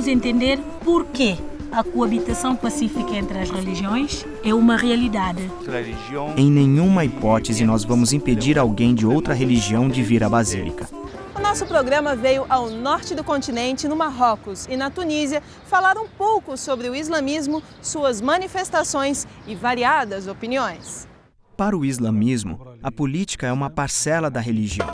vamos entender por que a coabitação pacífica entre as religiões é uma realidade. Em nenhuma hipótese nós vamos impedir alguém de outra religião de vir à Basílica. O nosso programa veio ao norte do continente, no Marrocos e na Tunísia, falar um pouco sobre o islamismo, suas manifestações e variadas opiniões. Para o islamismo, a política é uma parcela da religião.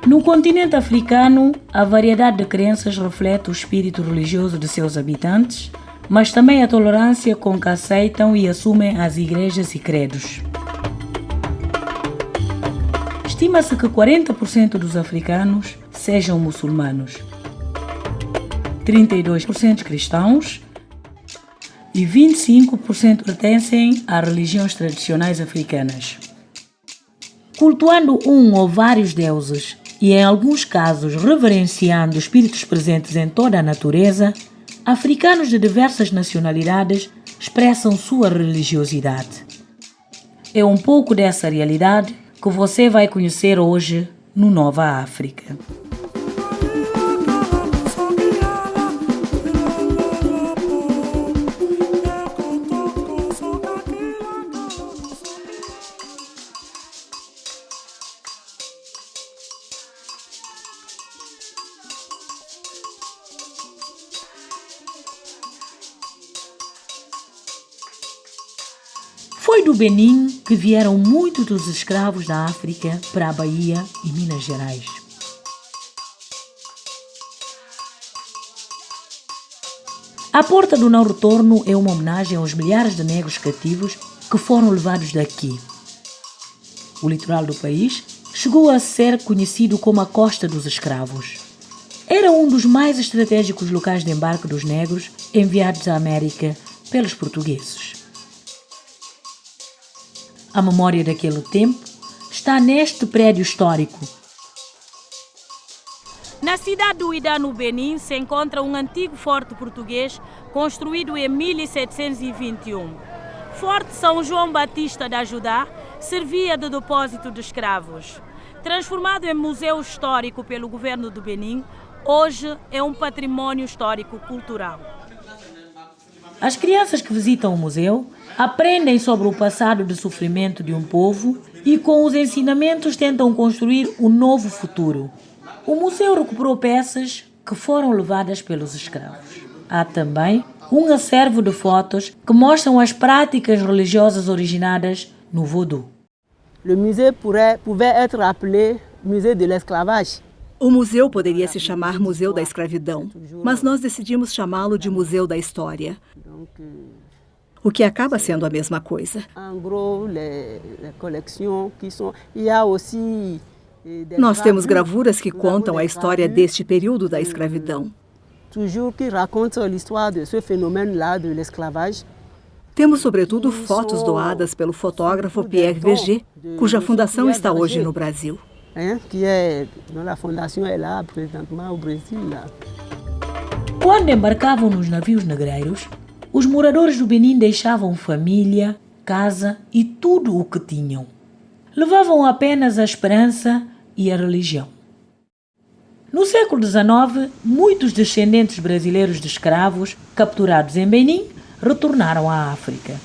No continente africano, a variedade de crenças reflete o espírito religioso de seus habitantes, mas também a tolerância com que aceitam e assumem as igrejas e credos. Estima-se que 40% dos africanos sejam muçulmanos, 32% cristãos e 25% pertencem a religiões tradicionais africanas. Cultuando um ou vários deuses e, em alguns casos, reverenciando espíritos presentes em toda a natureza, africanos de diversas nacionalidades expressam sua religiosidade. É um pouco dessa realidade que você vai conhecer hoje no Nova África. Foi do Benin que vieram muitos dos escravos da África para a Bahia e Minas Gerais. A Porta do Não Retorno é uma homenagem aos milhares de negros cativos que foram levados daqui. O litoral do país chegou a ser conhecido como a Costa dos Escravos. Era um dos mais estratégicos locais de embarque dos negros enviados à América pelos portugueses. A memória daquele tempo está neste prédio histórico. Na cidade do Uidá, no Benin, se encontra um antigo forte português construído em 1721. Forte São João Batista da Judá servia de depósito de escravos. Transformado em museu histórico pelo governo do Benin, hoje é um patrimônio histórico cultural. As crianças que visitam o museu aprendem sobre o passado de sofrimento de um povo e, com os ensinamentos, tentam construir um novo futuro. O museu recuperou peças que foram levadas pelos escravos. Há também um acervo de fotos que mostram as práticas religiosas originadas no Vodou. O museu pouvait être appelé Musée de l'Esclavage. O museu poderia se chamar Museu da Escravidão, mas nós decidimos chamá-lo de Museu da História, o que acaba sendo a mesma coisa. Nós temos gravuras que contam a história deste período da escravidão. Temos, sobretudo, fotos doadas pelo fotógrafo Pierre Verger, cuja fundação está hoje no Brasil. Quando embarcavam nos navios negreiros, os moradores do Benin deixavam família, casa e tudo o que tinham. Levavam apenas a esperança e a religião. No século XIX, muitos descendentes brasileiros de escravos capturados em Benin retornaram à África.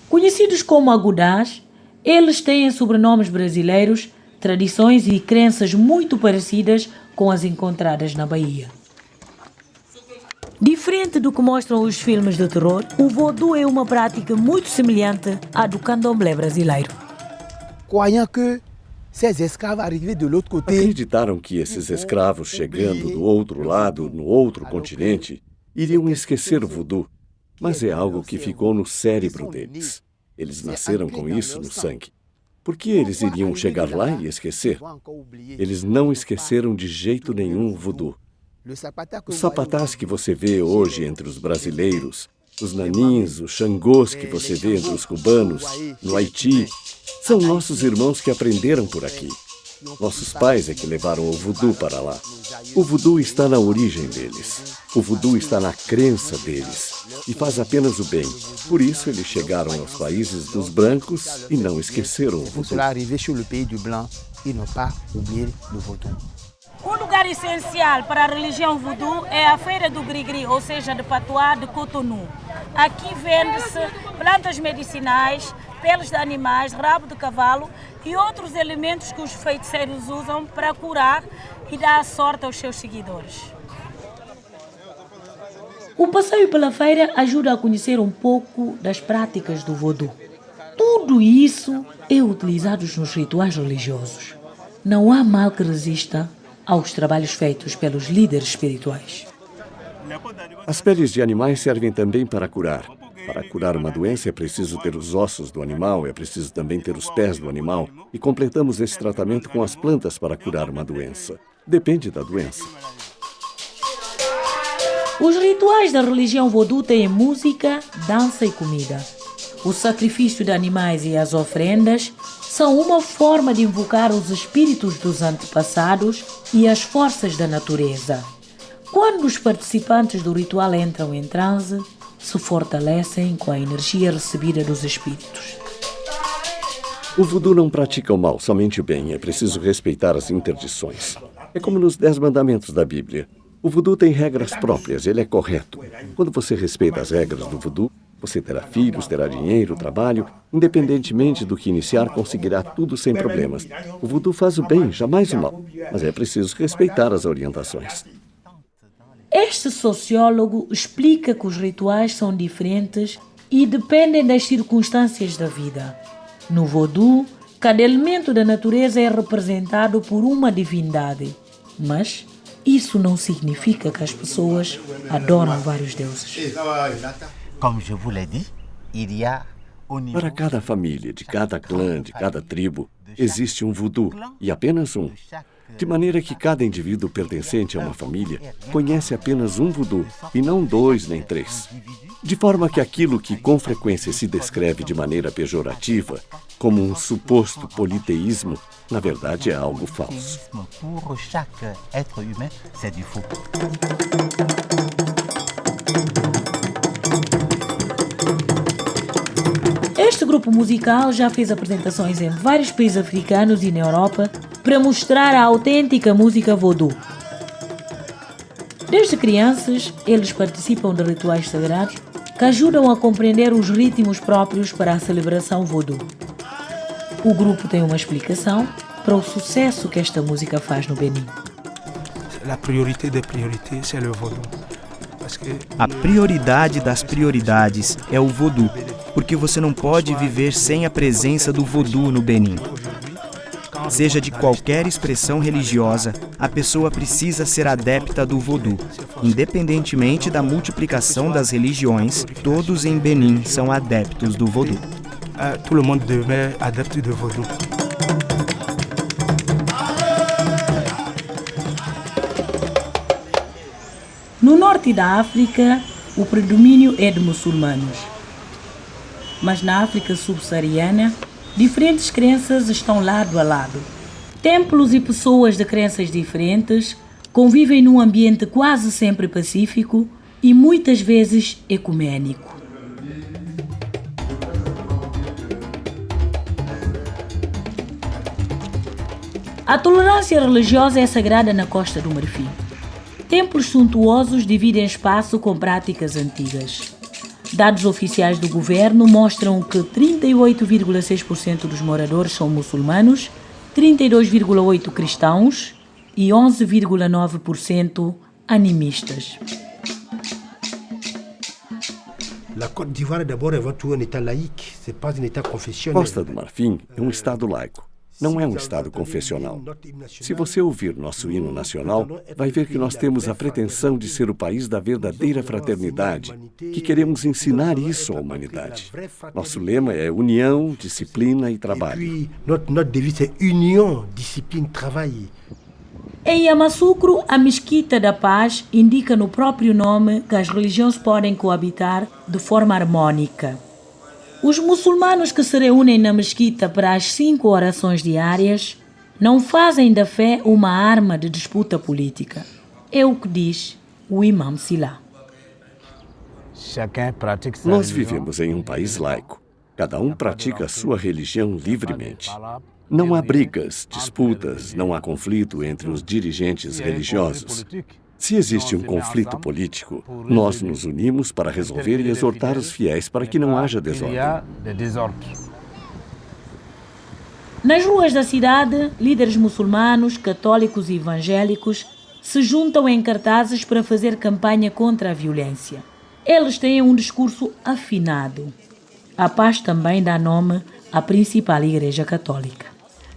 Conhecidos como agudás, eles têm sobrenomes brasileiros, tradições e crenças muito parecidas com as encontradas na Bahia. Diferente do que mostram os filmes de terror, o Vodou é uma prática muito semelhante à do candomblé brasileiro. Acreditaram que esses escravos chegando do outro lado, no outro continente, iriam esquecer o Vodou, mas é algo que ficou no cérebro deles. Eles nasceram com isso no sangue. Por que eles iriam chegar lá e esquecer? Eles não esqueceram de jeito nenhum o Vodou. Os sapatás que você vê hoje entre os brasileiros, os nanins, os xangôs que você vê entre os cubanos, no Haiti, são nossos irmãos que aprenderam por aqui. Nossos pais é que levaram o Vodou para lá. O Vodou está na origem deles. O Vodou está na crença deles. e faz apenas o bem. Por isso eles chegaram aos países dos brancos e não esqueceram o voodoo. Um lugar essencial para a religião voodoo é a Feira do Grigri, ou seja, de Patois de Cotonou. Aqui vende-se plantas medicinais, peles de animais, rabo de cavalo e outros elementos que os feiticeiros usam para curar e dar sorte aos seus seguidores. O passeio pela feira ajuda a conhecer um pouco das práticas do voodoo. Tudo isso é utilizado nos rituais religiosos. Não há mal que resista aos trabalhos feitos pelos líderes espirituais. As peles de animais servem também para curar. Para curar uma doença é preciso ter os ossos do animal, é preciso também ter os pés do animal. E completamos esse tratamento com as plantas para curar uma doença. Depende da doença. Os rituais da religião voodoo têm música, dança e comida. O sacrifício de animais e as ofrendas são uma forma de invocar os espíritos dos antepassados e as forças da natureza. Quando os participantes do ritual entram em transe, se fortalecem com a energia recebida dos espíritos. O voodoo não pratica o mal, somente o bem. É preciso respeitar as interdições. É como nos 10 mandamentos da Bíblia. O voodoo tem regras próprias, ele é correto. Quando você respeita as regras do voodoo, você terá filhos, terá dinheiro, trabalho. Independentemente do que iniciar, conseguirá tudo sem problemas. O voodoo faz o bem, jamais o mal. Mas é preciso respeitar as orientações. Este sociólogo explica que os rituais são diferentes e dependem das circunstâncias da vida. No voodoo, cada elemento da natureza é representado por uma divindade, mas isso não significa que as pessoas adoram vários deuses. Para cada família, de cada clã, de cada tribo, existe um voodoo, e apenas um. De maneira que cada indivíduo pertencente a uma família conhece apenas um voodoo, e não 2 nem 3. De forma que aquilo que com frequência se descreve de maneira pejorativa, como um suposto politeísmo, na verdade é algo falso. Este grupo musical já fez apresentações em vários países africanos e na Europa para mostrar a autêntica música voodoo. Desde crianças, eles participam de rituais sagrados que ajudam a compreender os ritmos próprios para a celebração voodoo. O grupo tem uma explicação para o sucesso que esta música faz no Benin. A prioridade das prioridades é o voodoo, porque você não pode viver sem a presença do voodoo no Benin. Seja de qualquer expressão religiosa, a pessoa precisa ser adepta do voodoo. Independentemente da multiplicação das religiões, todos em Benin são adeptos do voodoo. Todo mundo é adepto do voodoo. No norte da África, o predomínio é de muçulmanos. Mas na África subsaariana, diferentes crenças estão lado a lado. Templos e pessoas de crenças diferentes convivem num ambiente quase sempre pacífico e muitas vezes ecumênico. A tolerância religiosa é sagrada na Costa do Marfim. Templos suntuosos dividem espaço com práticas antigas. Dados oficiais do governo mostram que 38,6% dos moradores são muçulmanos, 32,8% cristãos e 11,9% animistas. Costa do Marfim é um estado laico. Não é um estado confessional. Se você ouvir nosso hino nacional, vai ver que nós temos a pretensão de ser o país da verdadeira fraternidade, que queremos ensinar isso à humanidade. Nosso lema é união, disciplina e trabalho. Em Yamoussoukro, a Mesquita da Paz indica no próprio nome que as religiões podem coabitar de forma harmônica. Os muçulmanos que se reúnem na mesquita para as 5 orações diárias não fazem da fé uma arma de disputa política. É o que diz o Imam Sila. Nós vivemos em um país laico. Cada um pratica a sua religião livremente. Não há brigas, disputas, não há conflito entre os dirigentes religiosos. Se existe um conflito político, nós nos unimos para resolver e exortar os fiéis para que não haja desordem. Nas ruas da cidade, líderes muçulmanos, católicos e evangélicos se juntam em cartazes para fazer campanha contra a violência. Eles têm um discurso afinado. A paz também dá nome à principal igreja católica.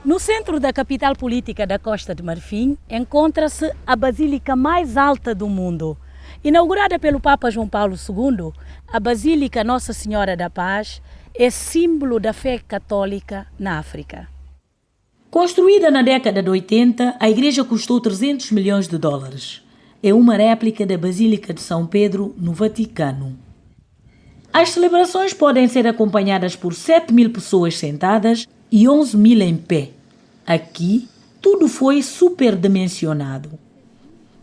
No centro da capital política da Costa de Marfim encontra-se a basílica mais alta do mundo. Inaugurada pelo Papa João Paulo II, a Basílica Nossa Senhora da Paz é símbolo da fé católica na África. Construída na década de 80, a igreja custou 300 milhões de dólares. É uma réplica da Basílica de São Pedro, no Vaticano. As celebrações podem ser acompanhadas por 7.000 pessoas sentadas e 11.000 em pé. Aqui, tudo foi superdimensionado.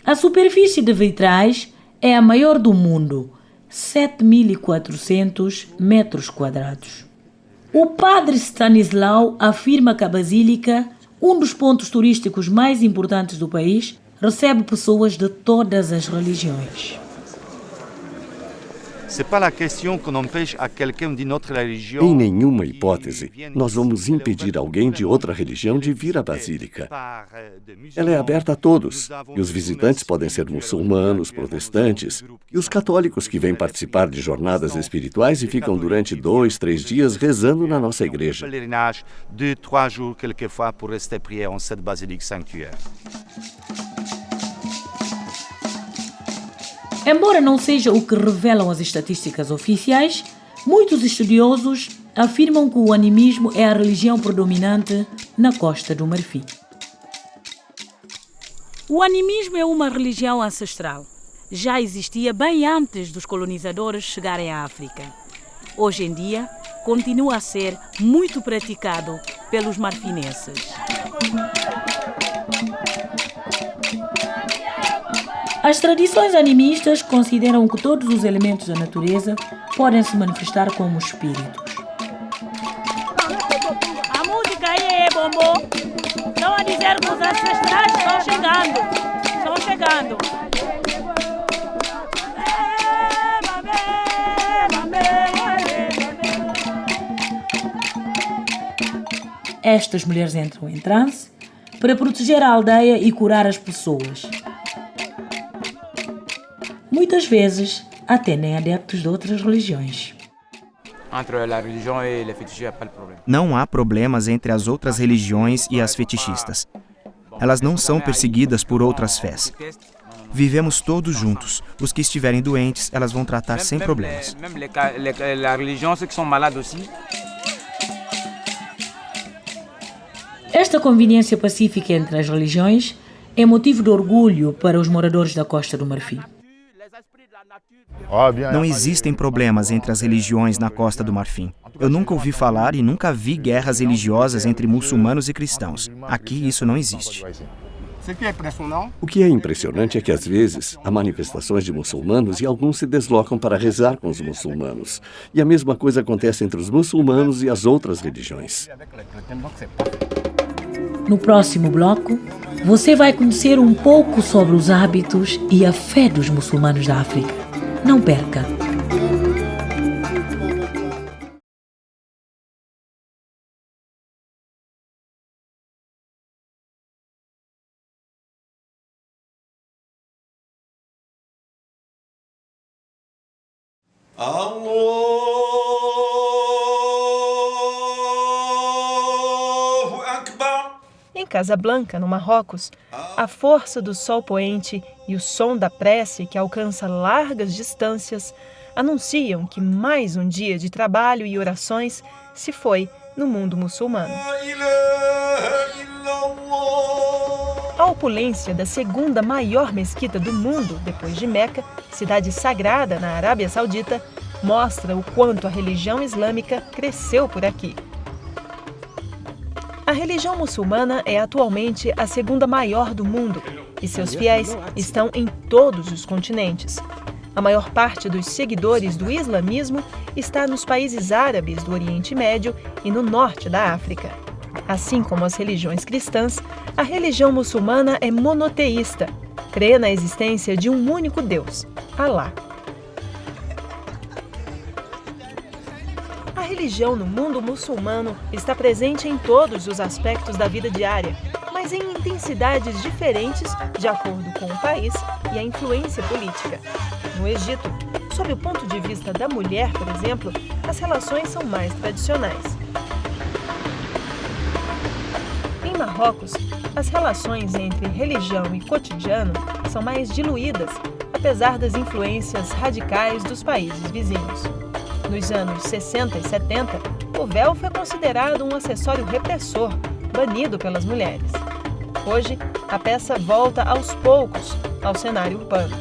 A superfície de vitrais é a maior do mundo, 7.400 metros quadrados. O padre Stanislau afirma que a Basílica, um dos pontos turísticos mais importantes do país, recebe pessoas de todas as religiões. Em nenhuma hipótese, nós vamos impedir alguém de outra religião de vir à Basílica. Ela é aberta a todos, e os visitantes podem ser muçulmanos, protestantes, e os católicos que vêm participar de jornadas espirituais e ficam durante 2, 3 dias rezando na nossa igreja. Embora não seja o que revelam as estatísticas oficiais, muitos estudiosos afirmam que o animismo é a religião predominante na Costa do Marfim. O animismo é uma religião ancestral. Já existia bem antes dos colonizadores chegarem à África. Hoje em dia, continua a ser muito praticado pelos marfinenses. As tradições animistas consideram que todos os elementos da natureza podem se manifestar como espíritos. A música aí é bombom. Estão a dizer que os ancestrais estão chegando. Estão chegando. Estas mulheres entram em transe para proteger a aldeia e curar as pessoas. Muitas vezes atendem adeptos de outras religiões. Não há problemas entre as outras religiões e as fetichistas. Elas não são perseguidas por outras fés. Vivemos todos juntos. Os que estiverem doentes, elas vão tratar sem problemas. Esta convivência pacífica entre as religiões é motivo de orgulho para os moradores da Costa do Marfim. Não existem problemas entre as religiões na Costa do Marfim. Eu nunca ouvi falar e nunca vi guerras religiosas entre muçulmanos e cristãos. Aqui isso não existe. O que é impressionante é que, às vezes, há manifestações de muçulmanos e alguns se deslocam para rezar com os muçulmanos. E a mesma coisa acontece entre os muçulmanos e as outras religiões. No próximo bloco, você vai conhecer um pouco sobre os hábitos e a fé dos muçulmanos da África. Não perca! Em Casablanca, no Marrocos, a força do sol poente e o som da prece que alcança largas distâncias anunciam que mais um dia de trabalho e orações se foi no mundo muçulmano. A opulência da segunda maior mesquita do mundo, depois de Meca, cidade sagrada na Arábia Saudita, mostra o quanto a religião islâmica cresceu por aqui. A religião muçulmana é atualmente a segunda maior do mundo e seus fiéis estão em todos os continentes. A maior parte dos seguidores do islamismo está nos países árabes do Oriente Médio e no norte da África. Assim como as religiões cristãs, a religião muçulmana é monoteísta, crê na existência de um único Deus, Alá. A religião no mundo muçulmano está presente em todos os aspectos da vida diária, mas em intensidades diferentes de acordo com o país e a influência política. No Egito, sob o ponto de vista da mulher, por exemplo, as relações são mais tradicionais. Em Marrocos, as relações entre religião e cotidiano são mais diluídas, apesar das influências radicais dos países vizinhos. Nos anos 60 e 70, o véu foi considerado um acessório repressor, banido pelas mulheres. Hoje, a peça volta aos poucos ao cenário urbano.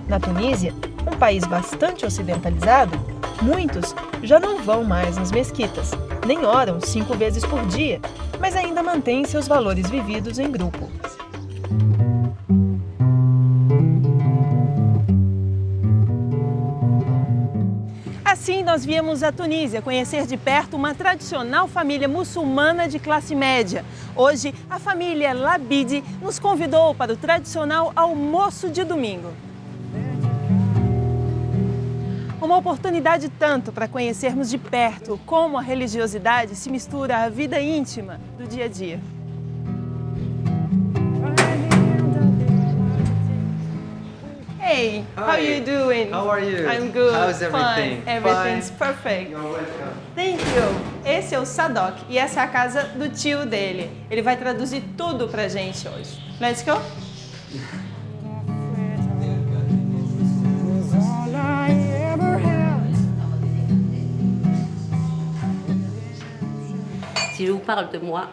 Na Tunísia, um país bastante ocidentalizado, muitos já não vão mais nas mesquitas, nem oram 5 vezes por dia, mas ainda mantêm seus valores vividos em grupo. Assim, nós viemos à Tunísia conhecer de perto uma tradicional família muçulmana de classe média. Hoje, a família Labidi nos convidou para o tradicional almoço de domingo. Uma oportunidade tanto para conhecermos de perto como a religiosidade se mistura à vida íntima do dia a dia. Hey, how are you doing? How are you? I'm good. How's everything? Fine. Everything's perfect. You're welcome. Thank you. Esse é o Sadok e essa é a casa do tio dele. Ele vai traduzir tudo pra gente hoje. Let's go? Si je vous parle de moi,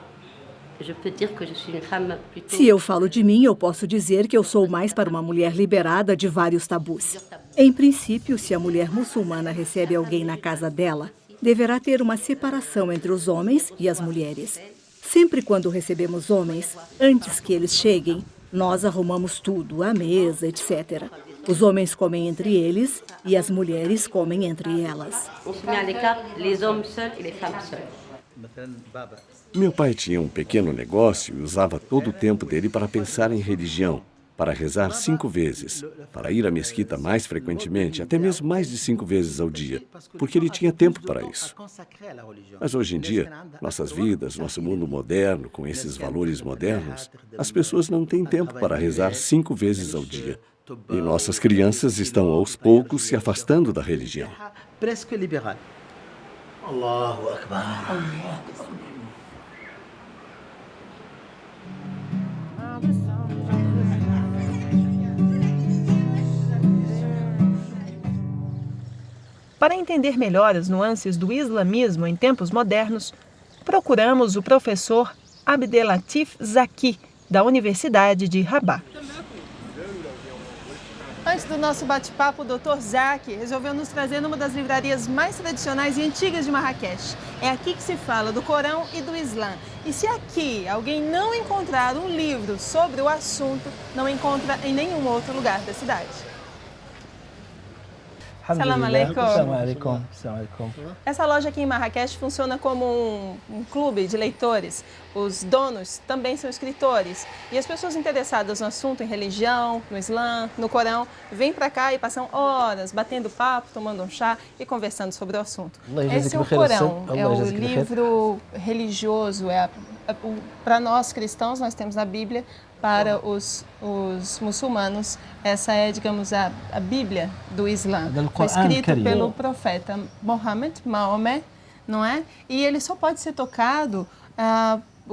je peux dire que je suis une femme plutôt... Se eu falo de mim, eu posso dizer que eu sou mais para uma mulher liberada de vários tabus. Em princípio, se a mulher muçulmana recebe alguém na casa dela, deverá ter uma separação entre os homens e as mulheres. Sempre quando recebemos homens, antes que eles cheguem, nós arrumamos tudo, a mesa, etc. Os homens comem entre eles e as mulheres comem entre elas. On se met à l'écart, les hommes seuls et les femmes seules. Meu pai tinha um pequeno negócio e usava todo o tempo dele para pensar em religião, para rezar 5 vezes, para ir à mesquita mais frequentemente, até mesmo mais de 5 vezes ao dia, porque ele tinha tempo para isso. Mas hoje em dia, nossas vidas, nosso mundo moderno, com esses valores modernos, as pessoas não têm tempo para rezar 5 vezes ao dia. E nossas crianças estão aos poucos se afastando da religião. Presque libéral. Allahu Akbar. Para entender melhor as nuances do islamismo em tempos modernos, procuramos o professor Abdelatif Zaki, da Universidade de Rabat. Antes do nosso bate-papo, o Dr. Zaki resolveu nos trazer numa das livrarias mais tradicionais e antigas de Marrakech. É aqui que se fala do Corão e do Islã. E se aqui alguém não encontrar um livro sobre o assunto, não encontra em nenhum outro lugar da cidade. Salam alaikum. Essa loja aqui em Marrakech funciona como um clube de leitores. Os donos também são escritores. E as pessoas interessadas no assunto, em religião, no Islã, no Corão, vêm para cá e passam horas batendo papo, tomando um chá e conversando sobre o assunto. Esse é o Corão, é o livro religioso, para nós cristãos, nós temos a Bíblia. Para os muçulmanos, essa é, digamos, a Bíblia do Islã. Foi escrito pelo profeta Maomé, não é? E ele só pode ser tocado,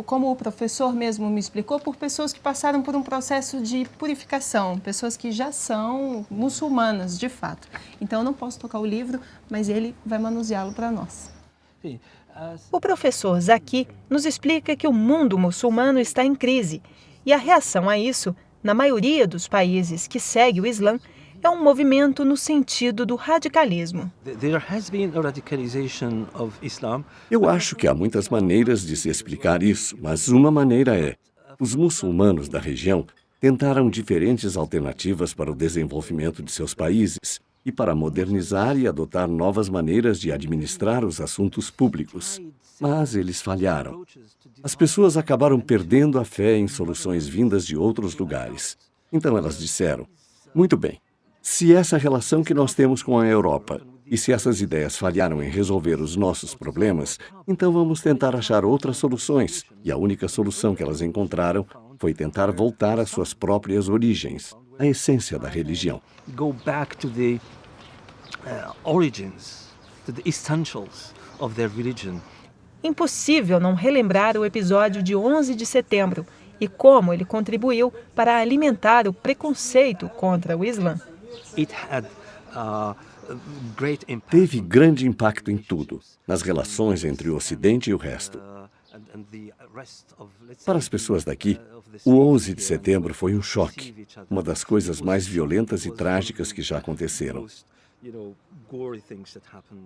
como o professor mesmo me explicou, por pessoas que passaram por um processo de purificação, pessoas que já são muçulmanas, de fato. Então, eu não posso tocar o livro, mas ele vai manuseá-lo para nós. O professor Zaki nos explica que o mundo muçulmano está em crise. E a reação a isso, na maioria dos países que segue o Islã, é um movimento no sentido do radicalismo. Eu acho que há muitas maneiras de se explicar isso, mas uma maneira é: os muçulmanos da região tentaram diferentes alternativas para o desenvolvimento de seus países e para modernizar e adotar novas maneiras de administrar os assuntos públicos. Mas eles falharam. As pessoas acabaram perdendo a fé em soluções vindas de outros lugares. Então elas disseram: muito bem, se essa relação que nós temos com a Europa e se essas ideias falharam em resolver os nossos problemas, então vamos tentar achar outras soluções. E a única solução que elas encontraram foi tentar voltar às suas próprias origens, a essência da religião. Go back to the origins, to the essentials of their religion. Impossível não relembrar o episódio de 11 de setembro e como ele contribuiu para alimentar o preconceito contra o Islã. Teve grande impacto em tudo, nas relações entre o Ocidente e o resto. Para as pessoas daqui, o 11 de setembro foi um choque, uma das coisas mais violentas e trágicas que já aconteceram.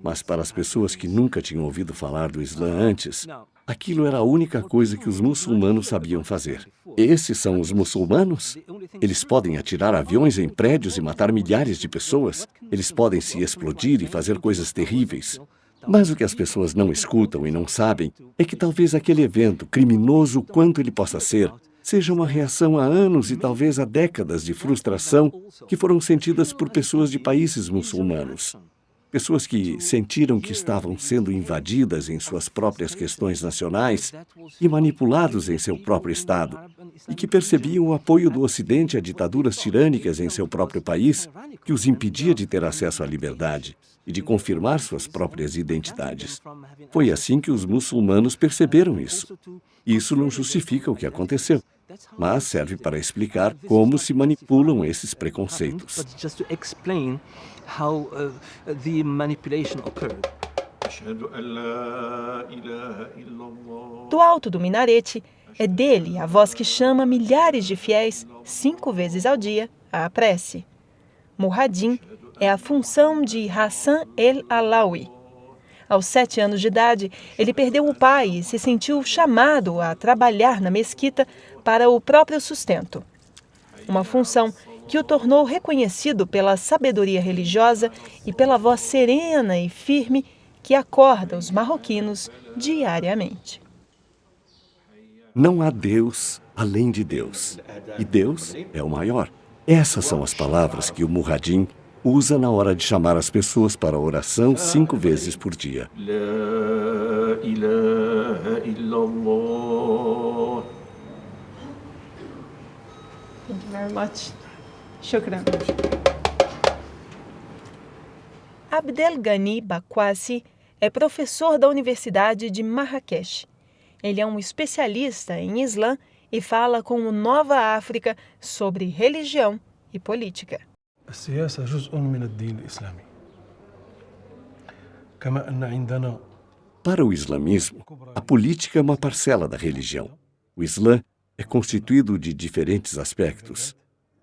Mas para as pessoas que nunca tinham ouvido falar do Islã antes, aquilo era a única coisa que os muçulmanos sabiam fazer. Esses são os muçulmanos? Eles podem atirar aviões em prédios e matar milhares de pessoas? Eles podem se explodir e fazer coisas terríveis? Mas o que as pessoas não escutam e não sabem é que talvez aquele evento, criminoso quanto ele possa ser, seja uma reação a anos e talvez a décadas de frustração que foram sentidas por pessoas de países muçulmanos. Pessoas que sentiram que estavam sendo invadidas em suas próprias questões nacionais e manipulados em seu próprio Estado, e que percebiam o apoio do Ocidente a ditaduras tirânicas em seu próprio país, que os impedia de ter acesso à liberdade e de confirmar suas próprias identidades. Foi assim que os muçulmanos perceberam isso. Isso não justifica o que aconteceu, mas serve para explicar como se manipulam esses preconceitos. Do alto do minarete, é dele a voz que chama milhares de fiéis 5 vezes ao dia à prece. Muhaddin é a função de Hassan el-Alawi. Aos 7 anos de idade, ele perdeu o pai e se sentiu chamado a trabalhar na mesquita para o próprio sustento. Uma função que o tornou reconhecido pela sabedoria religiosa e pela voz serena e firme que acorda os marroquinos diariamente. Não há Deus além de Deus. E Deus é o maior. Essas são as palavras que o Muhaddin usa na hora de chamar as pessoas para a oração 5 vezes por dia. La ilaha illallah. Thank you very much. Shukran. Abdelghani Bakwasi é professor da Universidade de Marrakech. Ele é um especialista em Islã e fala com o Nova África sobre religião e política. السياسة جزء من الدين الإسلامي. كما أن عندنا Para o islamismo, a política é uma parcela da religião. O Islã é constituído de diferentes aspectos.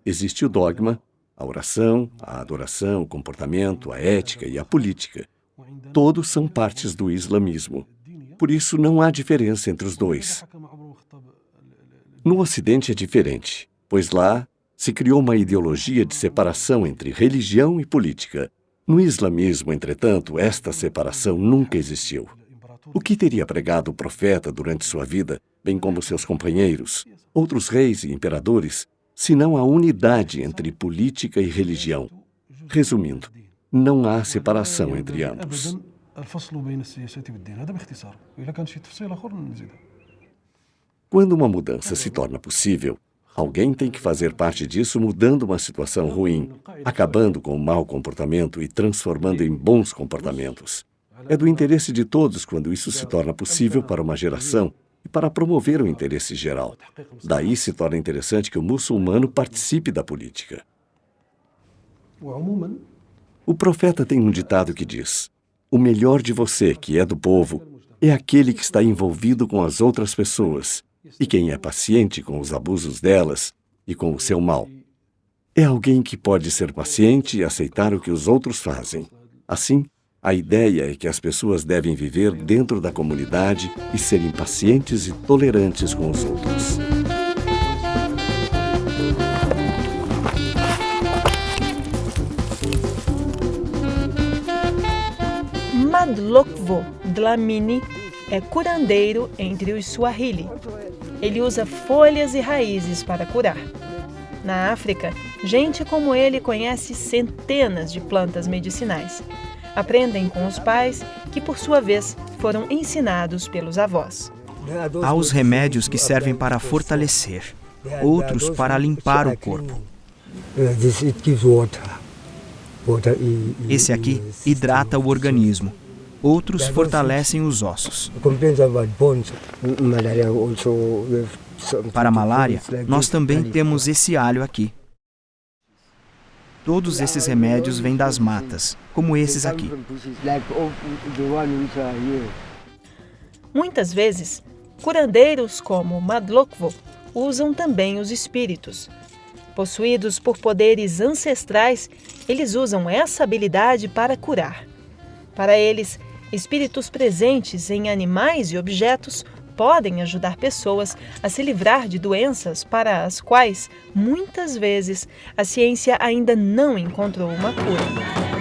Existe o dogma, a oração, a adoração, o comportamento, a ética e a política. Todos são partes do islamismo. Por isso, não há diferença entre os dois. No Ocidente é diferente, pois lá se criou uma ideologia de separação entre religião e política. No islamismo, entretanto, esta separação nunca existiu. O que teria pregado o profeta durante sua vida, bem como seus companheiros, outros reis e imperadores, senão a unidade entre política e religião? Resumindo, não há separação entre ambos. Quando uma mudança se torna possível, alguém tem que fazer parte disso mudando uma situação ruim, acabando com o mau comportamento e transformando em bons comportamentos. É do interesse de todos quando isso se torna possível para uma geração e para promover o interesse geral. Daí se torna interessante que o muçulmano participe da política. O profeta tem um ditado que diz: o melhor de você, que é do povo, é aquele que está envolvido com as outras pessoas, e quem é paciente com os abusos delas e com o seu mal. É alguém que pode ser paciente e aceitar o que os outros fazem. Assim, a ideia é que as pessoas devem viver dentro da comunidade e serem pacientes e tolerantes com os outros. Madlokvo Dlamini é curandeiro entre os Swahili. Ele usa folhas e raízes para curar. Na África, gente como ele conhece centenas de plantas medicinais. Aprendem com os pais, que por sua vez foram ensinados pelos avós. Há os remédios que servem para fortalecer, outros para limpar o corpo. Esse aqui hidrata o organismo. Outros fortalecem os ossos. Para a malária, nós também temos esse alho aqui. Todos esses remédios vêm das matas, como esses aqui. Muitas vezes, curandeiros como Madlokvo usam também os espíritos. Possuídos por poderes ancestrais, eles usam essa habilidade para curar. Para eles, espíritos presentes em animais e objetos podem ajudar pessoas a se livrar de doenças para as quais, muitas vezes, a ciência ainda não encontrou uma cura.